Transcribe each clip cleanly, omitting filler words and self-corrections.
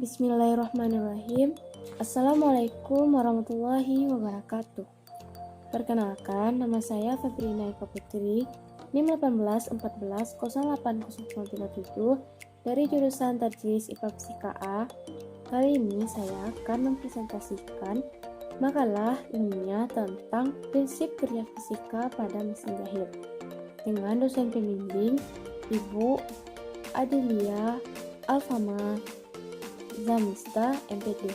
Bismillahirrahmanirrahim. Assalamualaikum warahmatullahi wabarakatuh. Perkenalkan, nama saya Febrina Eka Putri, NIM 1814080037 dari jurusan Tadris IPA Fisika A. Kali ini saya akan mempresentasikan makalah ilmiah tentang prinsip kerja fisika pada mesin jahit dengan dosen pembimbing Ibu Adelia Alfama Zamista, MPD.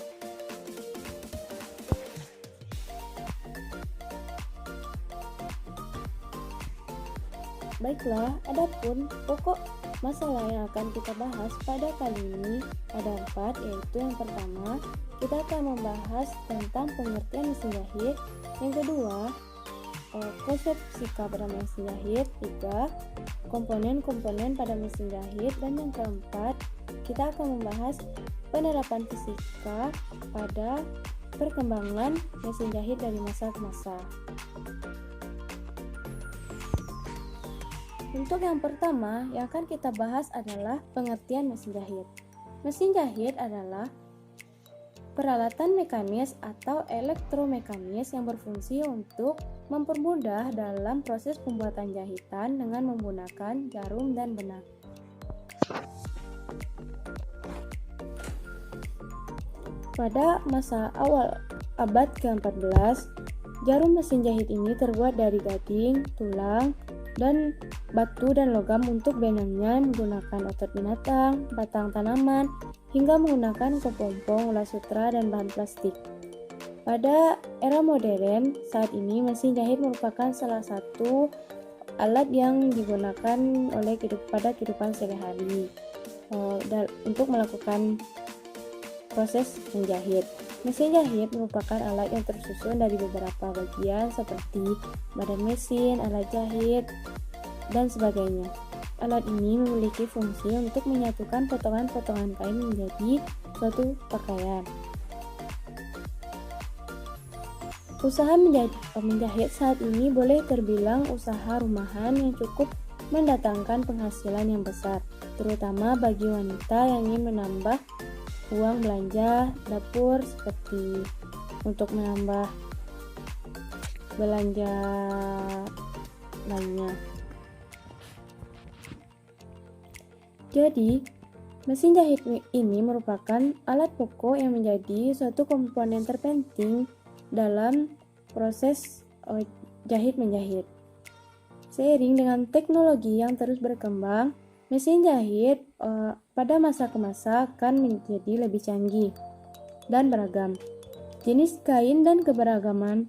Baiklah, adapun pokok masalah yang akan kita bahas pada kali ini ada 4, yaitu yang pertama, kita akan membahas tentang pengertian mesin jahit. Yang kedua, konsep fisika pada mesin jahit. 3, komponen-komponen pada mesin jahit. Dan yang keempat, kita akan membahas penerapan fisika pada perkembangan mesin jahit dari masa ke masa. Untuk yang pertama yang akan kita bahas adalah pengertian mesin jahit. Mesin jahit adalah peralatan mekanis atau elektromekanis yang berfungsi untuk mempermudah dalam proses pembuatan jahitan dengan menggunakan jarum dan benang. Pada masa awal abad ke-14, jarum mesin jahit ini terbuat dari gading, tulang, dan batu dan logam. Untuk benangnya menggunakan otot binatang, batang tanaman, hingga menggunakan kepompong, ulas sutra, dan bahan plastik. Pada era modern, saat ini mesin jahit merupakan salah satu alat yang digunakan pada kehidupan sehari-hari untuk melakukan proses menjahit. Mesin jahit merupakan alat yang tersusun dari beberapa bagian seperti badan mesin, alat jahit, dan sebagainya. Alat ini memiliki fungsi untuk menyatukan potongan-potongan kain menjadi suatu pakaian. Usaha menjahit saat ini boleh terbilang usaha rumahan yang cukup mendatangkan penghasilan yang besar, terutama bagi wanita yang ingin menambah uang belanja dapur seperti untuk menambah belanja lainnya. Jadi, mesin jahit ini merupakan alat pokok yang menjadi suatu komponen terpenting dalam proses jahit menjahit. Seiring dengan teknologi yang terus berkembang, mesin jahit pada masa ke masa akan menjadi lebih canggih dan beragam. Jenis kain dan keberagaman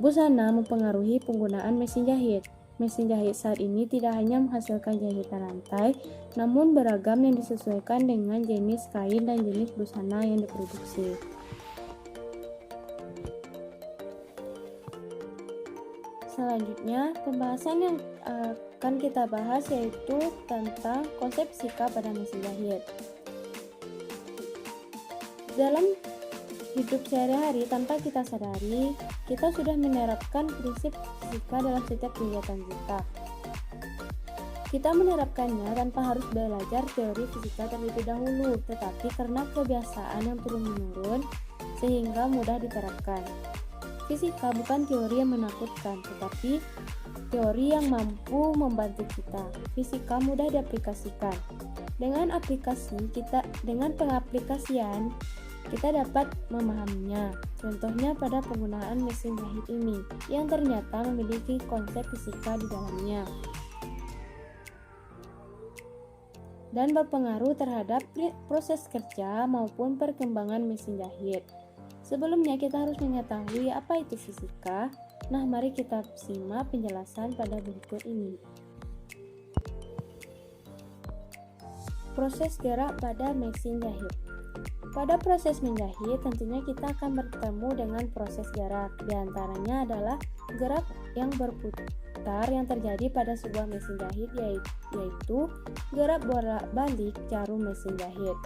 busana mempengaruhi penggunaan mesin jahit. Mesin jahit saat ini tidak hanya menghasilkan jahitan rantai, namun beragam yang disesuaikan dengan jenis kain dan jenis busana yang diproduksi. Selanjutnya, pembahasan yang akan kita bahas yaitu tentang konsep fisika pada mesin jahit. Dalam hidup sehari-hari tanpa kita sadari, kita sudah menerapkan prinsip fisika dalam setiap kegiatan kita. Kita menerapkannya tanpa harus belajar teori fisika terlebih dahulu, tetapi karena kebiasaan yang turun-menurun sehingga mudah diterapkan. Fisika bukan teori yang menakutkan, tetapi teori yang mampu membantu kita. Fisika mudah diaplikasikan. Dengan pengaplikasian, kita dapat memahaminya. Contohnya pada penggunaan mesin jahit ini, yang ternyata memiliki konsep fisika di dalamnya dan berpengaruh terhadap proses kerja maupun perkembangan mesin jahit. Sebelumnya kita harus mengetahui apa itu fisika. Nah, mari kita simak penjelasan pada berikut ini. Proses gerak pada mesin jahit. Pada proses menjahit, tentunya kita akan bertemu dengan proses gerak. Di antaranya adalah gerak yang berputar yang terjadi pada sebuah mesin jahit, yaitu gerak bolak-balik jarum mesin jahit.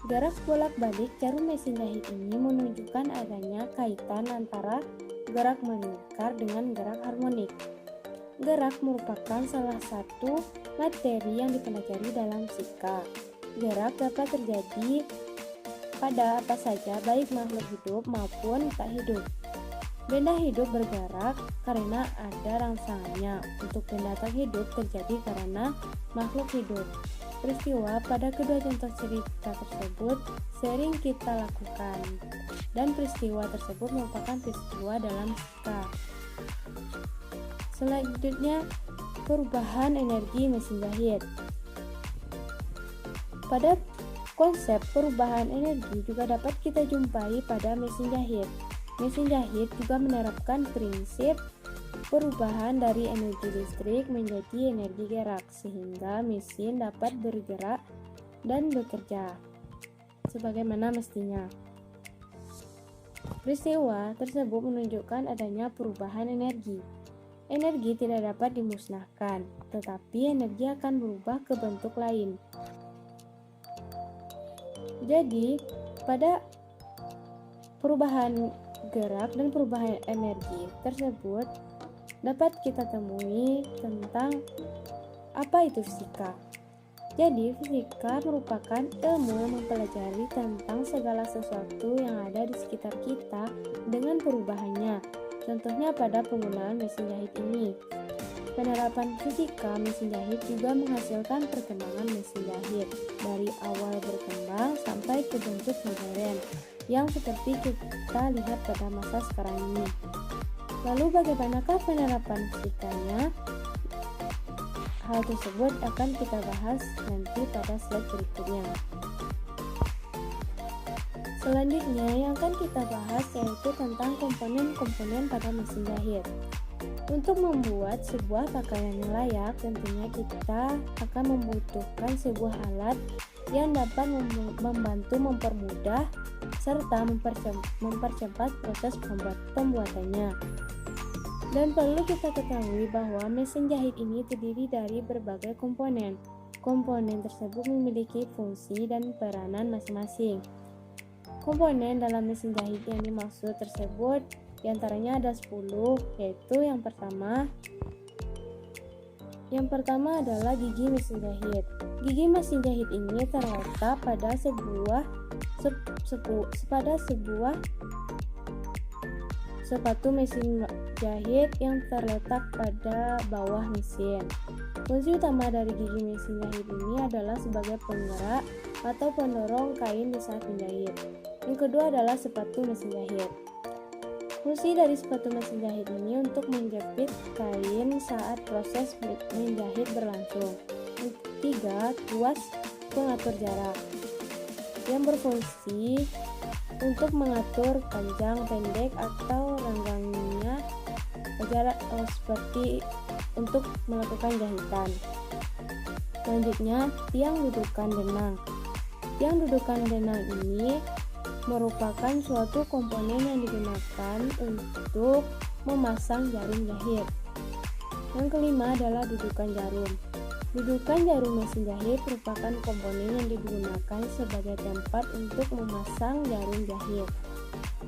Gerak bolak-balik jarum mesin jahit ini menunjukkan adanya kaitan antara gerak melingkar dengan gerak harmonik. Gerak merupakan salah satu materi yang dipelajari dalam fisika. Gerak dapat terjadi pada apa saja, baik makhluk hidup maupun tak hidup. Benda hidup bergerak karena ada rangsangannya. Untuk benda tak hidup terjadi karena makhluk hidup. Peristiwa pada kedua contoh cerita tersebut sering kita lakukan, dan peristiwa tersebut merupakan peristiwa dalam fisika. Selanjutnya, perubahan energi mesin jahit. Pada konsep perubahan energi juga dapat kita jumpai pada mesin jahit. Mesin jahit juga menerapkan prinsip perubahan dari energi listrik menjadi energi gerak, sehingga mesin dapat bergerak dan bekerja sebagaimana mestinya. Peristiwa tersebut menunjukkan adanya perubahan energi. Energi tidak dapat dimusnahkan, tetapi energi akan berubah ke bentuk lain. Jadi, pada perubahan gerak dan perubahan energi tersebut dapat kita temui tentang apa itu fisika. Jadi, fisika merupakan ilmu yang mempelajari tentang segala sesuatu yang ada di sekitar kita dengan perubahannya. Contohnya pada penggunaan mesin jahit ini. Penerapan fisika mesin jahit juga menghasilkan perkembangan mesin jahit dari awal berkembang sampai ke bentuk modern yang seperti kita lihat pada masa sekarang ini. Lalu bagaimanakah penerapan fisikanya? Hal tersebut akan kita bahas nanti pada slide berikutnya. Selanjutnya yang akan kita bahas yaitu tentang komponen-komponen pada mesin jahit. Untuk membuat sebuah pakaian yang layak, tentunya kita akan membutuhkan sebuah alat yang dapat membantu mempermudah serta mempercepat proses pembuatannya. Dan perlu kita ketahui bahwa mesin jahit ini terdiri dari berbagai komponen. Komponen tersebut memiliki fungsi dan peranan masing-masing. Komponen dalam mesin jahit yang dimaksud tersebut diantaranya ada 10, yaitu yang pertama adalah gigi mesin jahit. Gigi mesin jahit ini terletak pada sebuah sepatu mesin jahit yang terletak pada bawah mesin. Fungsi utama dari gigi mesin jahit ini adalah sebagai penggerak atau pendorong kain di saat menjahit. Yang kedua adalah sepatu mesin jahit. Fungsi dari sepatu mesin jahit ini untuk menjepit kain saat proses menjahit berlangsung. Yang ketiga, tuas pengatur jarak yang berfungsi untuk mengatur panjang, pendek, atau renggangnya jarak seperti untuk melakukan jahitan. Selanjutnya, tiang dudukan benang. Tiang dudukan benang ini merupakan suatu komponen yang digunakan untuk memasang jarum jahit. Yang kelima adalah dudukan jarum. Dudukan jarum mesin jahit merupakan komponen yang digunakan sebagai tempat untuk memasang jarum jahit.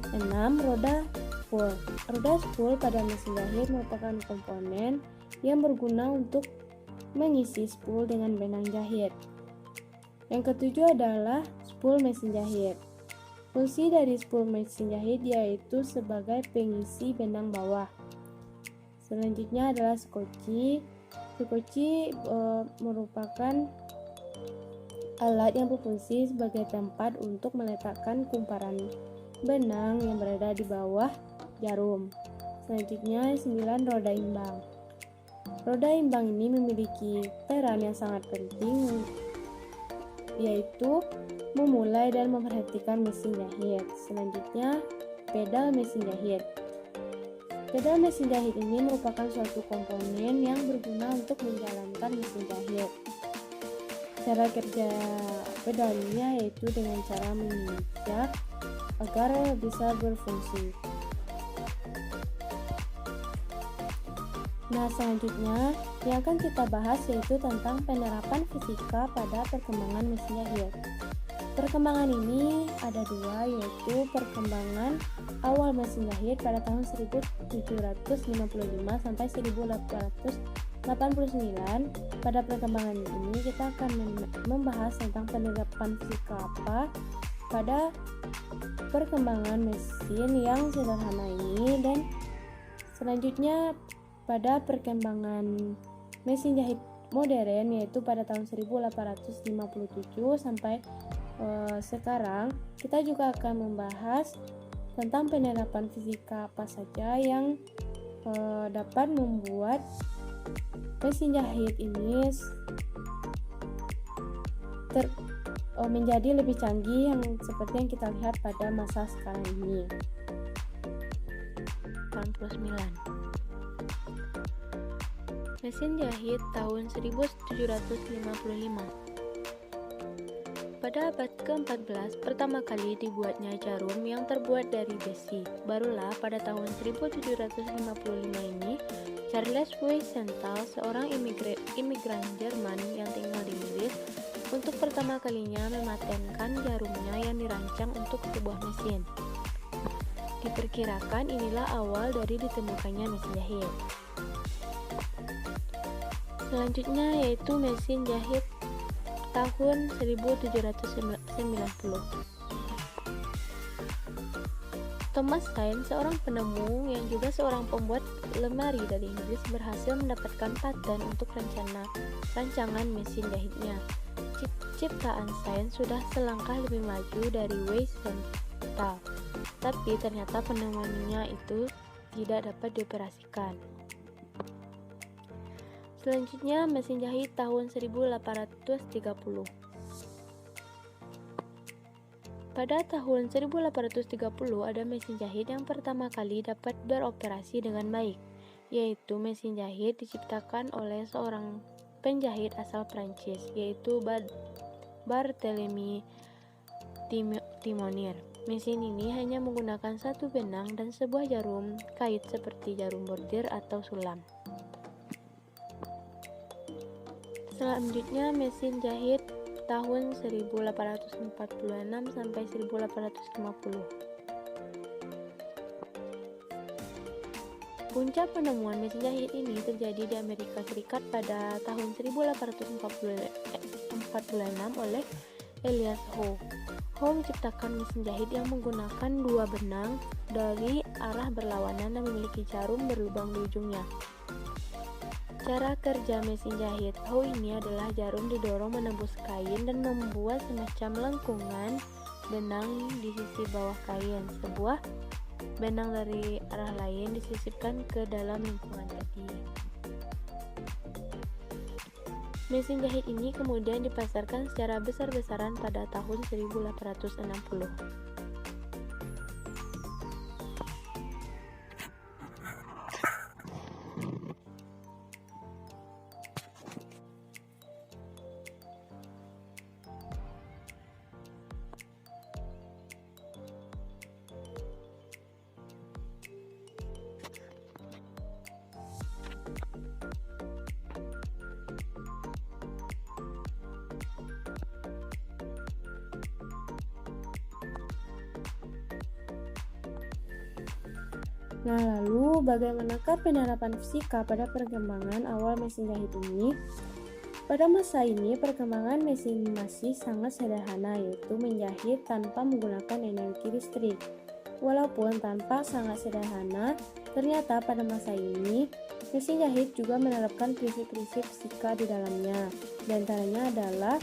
6. Roda spool. Roda spool pada mesin jahit merupakan komponen yang berguna untuk mengisi spool dengan benang jahit. Yang ketujuh adalah spool mesin jahit. Fungsi dari spool mesin jahit yaitu sebagai pengisi benang bawah. Selanjutnya adalah skoci. Skoci merupakan alat yang berfungsi sebagai tempat untuk meletakkan kumparan benang yang berada di bawah jarum. Selanjutnya 9. Roda imbang. Roda imbang ini memiliki peran yang sangat penting, yaitu memulai dan memperhatikan mesin jahit. Selanjutnya, pedal mesin jahit. Pedal mesin jahit ini merupakan suatu komponen yang berguna untuk menjalankan mesin jahit. Cara kerja pedalnya yaitu dengan cara menginjak agar bisa berfungsi. Nah, selanjutnya yang akan kita bahas yaitu tentang penerapan fisika pada perkembangan mesin jahit. Perkembangan ini ada dua, yaitu perkembangan awal mesin jahit pada tahun 1755 sampai 1889. Pada perkembangan ini kita akan membahas tentang penerapan fisika apa, pada perkembangan mesin yang sederhana ini, dan selanjutnya pada perkembangan mesin jahit modern, yaitu pada tahun 1857 sampai sekarang. Kita juga akan membahas tentang penerapan fisika apa saja yang dapat membuat mesin jahit ini menjadi lebih canggih, yang seperti yang kita lihat pada masa sekarang ini. 89. Mesin jahit tahun 1755. Pada abad ke-14 pertama kali dibuatnya jarum yang terbuat dari besi. Barulah pada tahun 1755 ini Charles Wiesenthal, seorang imigran Jerman yang tinggal di Inggris, untuk pertama kalinya mematenkan jarumnya yang dirancang untuk sebuah mesin. Diperkirakan inilah awal dari ditemukannya mesin jahit. Selanjutnya yaitu mesin jahit tahun 1790. Thomas Saint, seorang penemu yang juga seorang pembuat lemari dari Inggris, berhasil mendapatkan paten untuk rancangan mesin jahitnya. Ciptaan Saint sudah selangkah lebih maju dari Wiesenthal, tapi ternyata penemuannya itu tidak dapat dioperasikan. Selanjutnya mesin jahit tahun 1830. Pada tahun 1830 ada mesin jahit yang pertama kali dapat beroperasi dengan baik, yaitu mesin jahit diciptakan oleh seorang penjahit asal Prancis, yaitu Barthélemy Timonier. Mesin ini hanya menggunakan satu benang dan sebuah jarum kait seperti jarum bordir atau sulam. Selanjutnya mesin jahit tahun 1846 sampai 1850. Puncak penemuan mesin jahit ini terjadi di Amerika Serikat pada tahun 1846 oleh Elias Howe. Howe menciptakan mesin jahit yang menggunakan dua benang dari arah berlawanan dan memiliki jarum berlubang di ujungnya. Cara kerja mesin jahit Howe ini adalah jarum didorong menembus kain dan membuat semacam lengkungan benang di sisi bawah kain. Sebuah benang dari arah lain disisipkan ke dalam lengkungan tadi. Mesin jahit ini kemudian dipasarkan secara besar-besaran pada tahun 1860. Nah, lalu bagaimanakah penerapan fisika pada perkembangan awal mesin jahit ini? Pada masa ini, perkembangan mesin masih sangat sederhana, yaitu menjahit tanpa menggunakan energi listrik. Walaupun tampak sangat sederhana, ternyata pada masa ini, mesin jahit juga menerapkan prinsip-prinsip fisika di dalamnya. Di antaranya adalah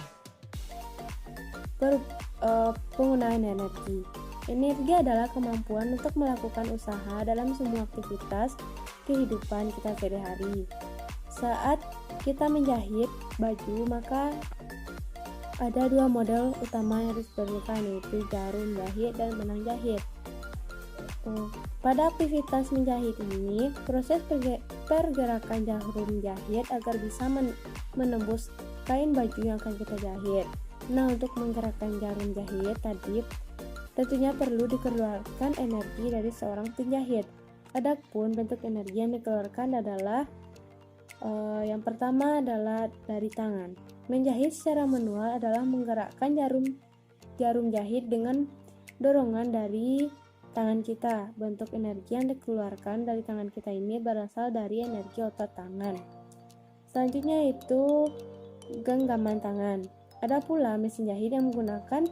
penggunaan energi. Energi adalah kemampuan untuk melakukan usaha dalam semua aktivitas kehidupan kita sehari-hari. Saat kita menjahit baju, maka ada dua model utama yang harus diperlukan, yaitu jarum jahit dan benang jahit. Pada aktivitas menjahit ini, proses pergerakan jarum jahit agar bisa menembus kain baju yang akan kita jahit. Nah, untuk menggerakkan jarum jahit tadi tentunya perlu dikeluarkan energi dari seorang penjahit. Adapun bentuk energi yang dikeluarkan adalah yang pertama adalah dari tangan. Menjahit secara manual adalah menggerakkan jarum jahit dengan dorongan dari tangan kita. Bentuk energi yang dikeluarkan dari tangan kita ini berasal dari energi otot tangan. Selanjutnya itu genggaman tangan. Ada pula mesin jahit yang menggunakan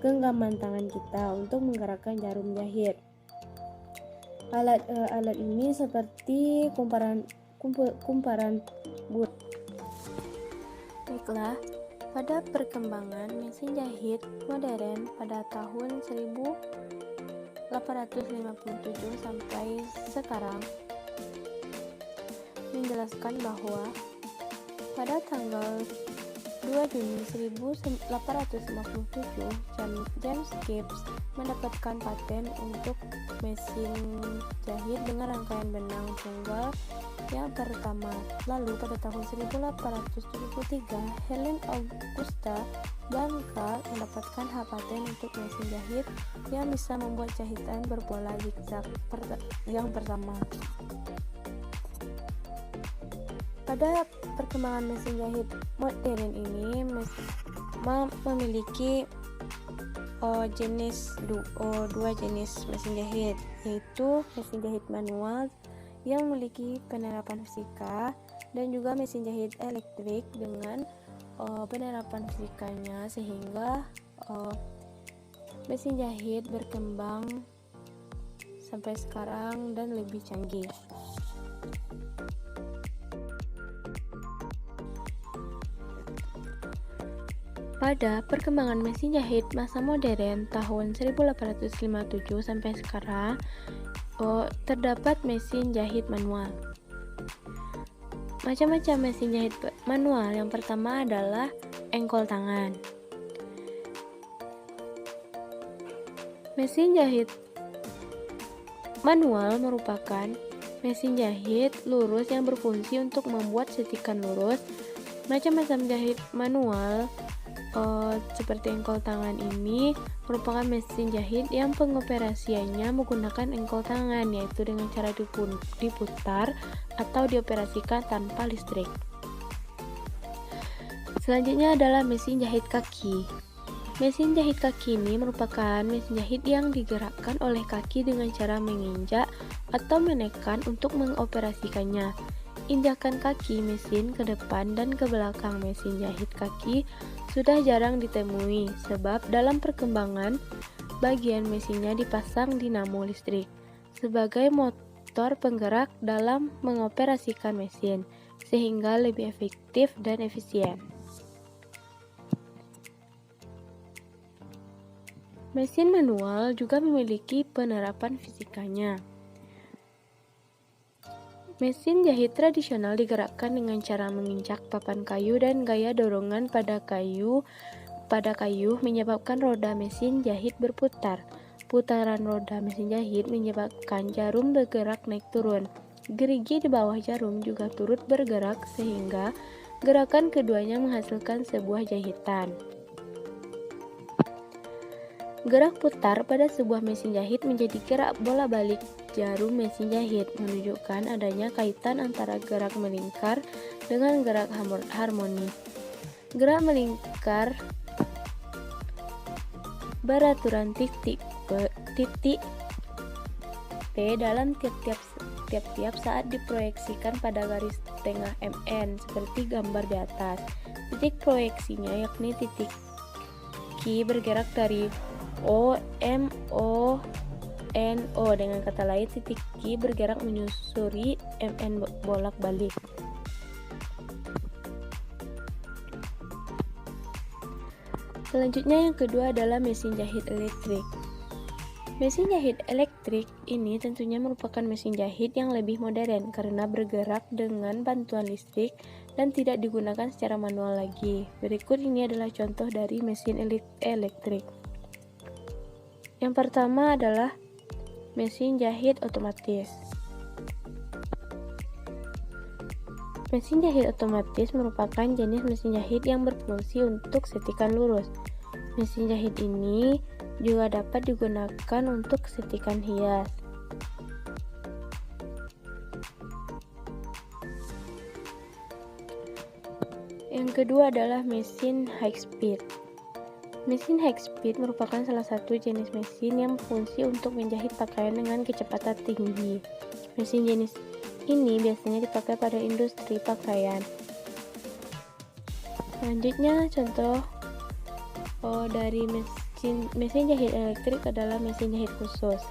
genggaman tangan kita untuk menggerakkan jarum jahit. Alat ini seperti kumparan but. Baiklah, pada perkembangan mesin jahit modern pada tahun 1857 sampai sekarang menjelaskan bahwa pada tanggal 2 Juni 1857, James Gibbs mendapatkan paten untuk mesin jahit dengan rangkaian benang tunggal yang pertama. Lalu pada tahun 1873, Helen Augusta Blanca mendapatkan hak paten untuk mesin jahit yang bisa membuat jahitan berpola zigzag yang pertama. Pada perkembangan mesin jahit modern ini memiliki dua jenis mesin jahit, yaitu mesin jahit manual yang memiliki penerapan fisika dan juga mesin jahit elektrik dengan penerapan fisikanya, sehingga mesin jahit berkembang sampai sekarang dan lebih canggih. Pada perkembangan mesin jahit masa modern tahun 1857 sampai sekarang, terdapat mesin jahit manual. Macam-macam mesin jahit manual. Yang pertama adalah engkol tangan. Mesin jahit manual merupakan mesin jahit lurus yang berfungsi untuk membuat setikan lurus. Macam-macam jahit manual seperti engkol tangan ini merupakan mesin jahit yang pengoperasiannya menggunakan engkol tangan, yaitu dengan cara diputar atau dioperasikan tanpa listrik. Selanjutnya adalah mesin jahit kaki. Mesin jahit kaki ini merupakan mesin jahit yang digerakkan oleh kaki dengan cara menginjak atau menekan untuk mengoperasikannya. Injakan kaki mesin ke depan dan ke belakang mesin jahit kaki sudah jarang ditemui, sebab dalam perkembangan bagian mesinnya dipasang dinamo listrik sebagai motor penggerak dalam mengoperasikan mesin, sehingga lebih efektif dan efisien. Mesin manual juga memiliki penerapan fisikanya. Mesin jahit tradisional digerakkan dengan cara menginjak papan kayu dan gaya dorongan pada kayu menyebabkan roda mesin jahit berputar. Putaran roda mesin jahit menyebabkan jarum bergerak naik turun. Gerigi di bawah jarum juga turut bergerak sehingga gerakan keduanya menghasilkan sebuah jahitan. Gerak putar pada sebuah mesin jahit menjadi gerak bola-balik jarum mesin jahit, menunjukkan adanya kaitan antara gerak melingkar dengan gerak harmoni. Gerak melingkar beraturan titik P dalam tiap-tiap saat diproyeksikan pada garis tengah MN seperti gambar di atas. Titik proyeksinya yakni titik Q bergerak dari O, M, O, N, O. Dengan kata lain, titik Q bergerak menyusuri MN bolak-balik. Selanjutnya yang kedua adalah mesin jahit elektrik. Mesin jahit elektrik ini tentunya merupakan mesin jahit yang lebih modern karena bergerak dengan bantuan listrik dan tidak digunakan secara manual lagi. Berikut ini adalah contoh dari mesin elektrik. Yang pertama adalah mesin jahit otomatis. Mesin jahit otomatis merupakan jenis mesin jahit yang berfungsi untuk setikan lurus. Mesin jahit ini juga dapat digunakan untuk setikan hias. Yang kedua adalah mesin high speed. Mesin high speed merupakan salah satu jenis mesin yang berfungsi untuk menjahit pakaian dengan kecepatan tinggi. Mesin jenis ini biasanya dipakai pada industri pakaian. Selanjutnya contoh dari Mesin jahit elektrik adalah mesin jahit khusus.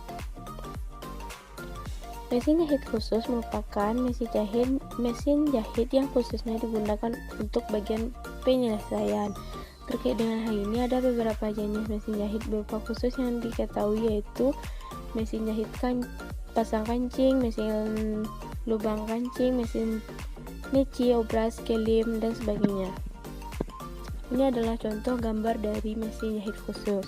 Mesin jahit khusus merupakan mesin jahit yang khususnya digunakan untuk bagian penyelesaian. Terkait dengan hal ini, ada beberapa jenis mesin jahit berupa khusus yang diketahui, yaitu mesin jahit pasang kancing, mesin lubang kancing, mesin nyuci, obras, kelim, dan sebagainya. Ini adalah contoh gambar dari mesin jahit khusus.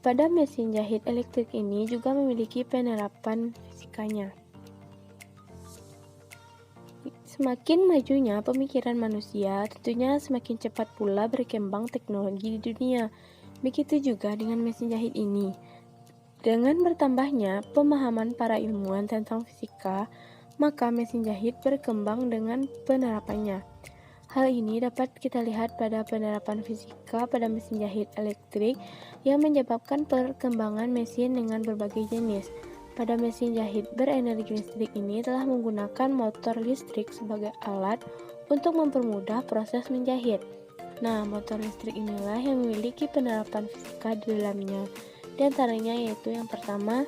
Pada mesin jahit elektrik ini juga memiliki penerapan fisikanya. Semakin majunya pemikiran manusia, tentunya semakin cepat pula berkembang teknologi di dunia. Begitu juga dengan mesin jahit ini. Dengan bertambahnya pemahaman para ilmuwan tentang fisika, maka mesin jahit berkembang dengan penerapannya. Hal ini dapat kita lihat pada penerapan fisika pada mesin jahit elektrik yang menyebabkan perkembangan mesin dengan berbagai jenis. Pada mesin jahit berenergi listrik ini telah menggunakan motor listrik sebagai alat untuk mempermudah proses menjahit. Nah, motor listrik inilah yang memiliki penerapan fisika di dalamnya. Di antaranya yaitu yang pertama,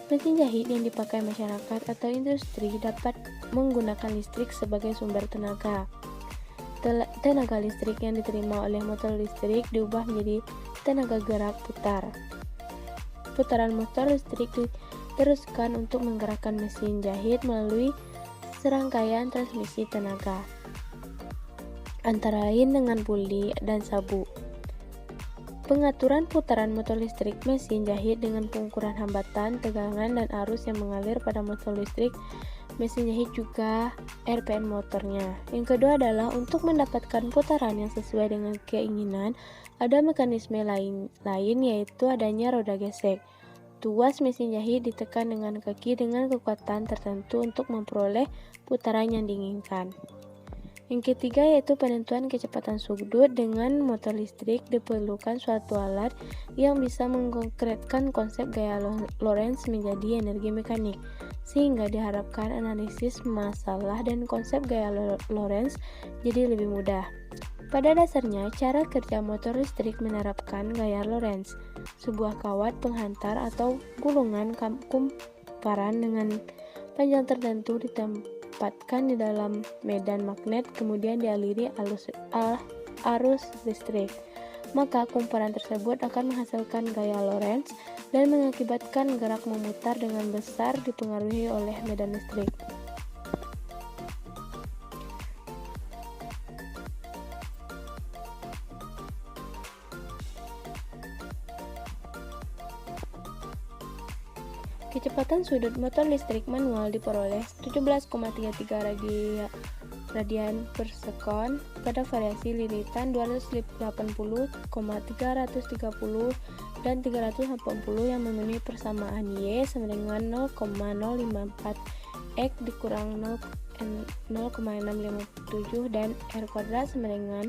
mesin jahit yang dipakai masyarakat atau industri dapat menggunakan listrik sebagai sumber tenaga. Tenaga listrik yang diterima oleh motor listrik diubah menjadi tenaga gerak putar. Putaran motor listrik diteruskan untuk menggerakkan mesin jahit melalui serangkaian transmisi tenaga, antara lain dengan puli dan sabu. Pengaturan putaran motor listrik mesin jahit dengan pengukuran hambatan, tegangan, dan arus yang mengalir pada motor listrik mesin jahit juga RPM motornya. Yang kedua adalah untuk mendapatkan putaran yang sesuai dengan keinginan, ada mekanisme lain yaitu adanya roda gesek. Tuas mesin jahit ditekan dengan kaki dengan kekuatan tertentu untuk memperoleh putaran yang diinginkan. Yang ketiga yaitu penentuan kecepatan sudut. Dengan motor listrik diperlukan suatu alat yang bisa mengkonkretkan konsep gaya Lorentz menjadi energi mekanik, sehingga diharapkan analisis masalah dan konsep gaya Lorentz jadi lebih mudah. Pada dasarnya, cara kerja motor listrik menerapkan gaya Lorentz, sebuah kawat penghantar atau gulungan kumparan dengan panjang tertentu ditempatkan di dalam medan magnet, kemudian dialiri arus listrik. Maka kumparan tersebut akan menghasilkan gaya Lorentz dan mengakibatkan gerak memutar dengan besar dipengaruhi oleh medan listrik. Kecepatan sudut motor listrik manual diperoleh 17,33 radian per sekon pada variasi lilitan 280,330 dan 380 yang memenuhi persamaan Y sama dengan 0,054 X dikurang 0,657 dan R kuadrat sama dengan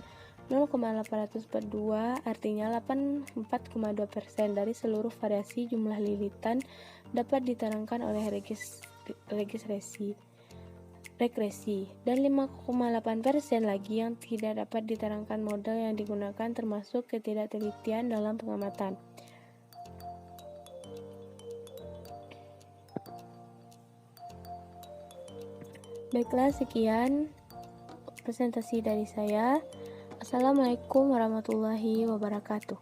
0,842, artinya 84,2% dari seluruh variasi jumlah lilitan dapat diterangkan oleh regresi, dan 5,8% lagi yang tidak dapat diterangkan. Model yang digunakan termasuk ketidaktelitian dalam pengamatan. Baiklah, sekian presentasi dari saya. Assalamualaikum warahmatullahi wabarakatuh.